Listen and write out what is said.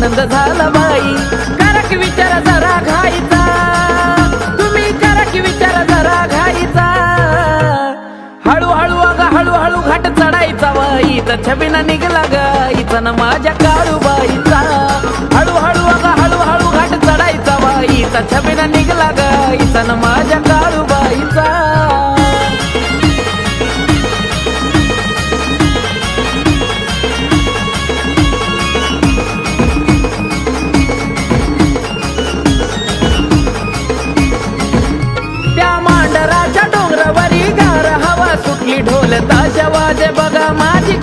आनंद झाला बाई. करा की विचार जरा घाईचा, तुम्ही करा की विचार जरा घाईचा. हळूहळू अगं हळूहळू घाट चढायचा बाईचा, छबिना निघला गाईचा ना माझ्या काळूबाईचा. हळूहळू अगं हळूहळू घाट चढायचा बाईचा, छबिना निघला गाईचा ना माझ्या काळूबाईचा. डोंगरावरी गार हवा सुटली, ढोल ताशा वाजे बघा माझी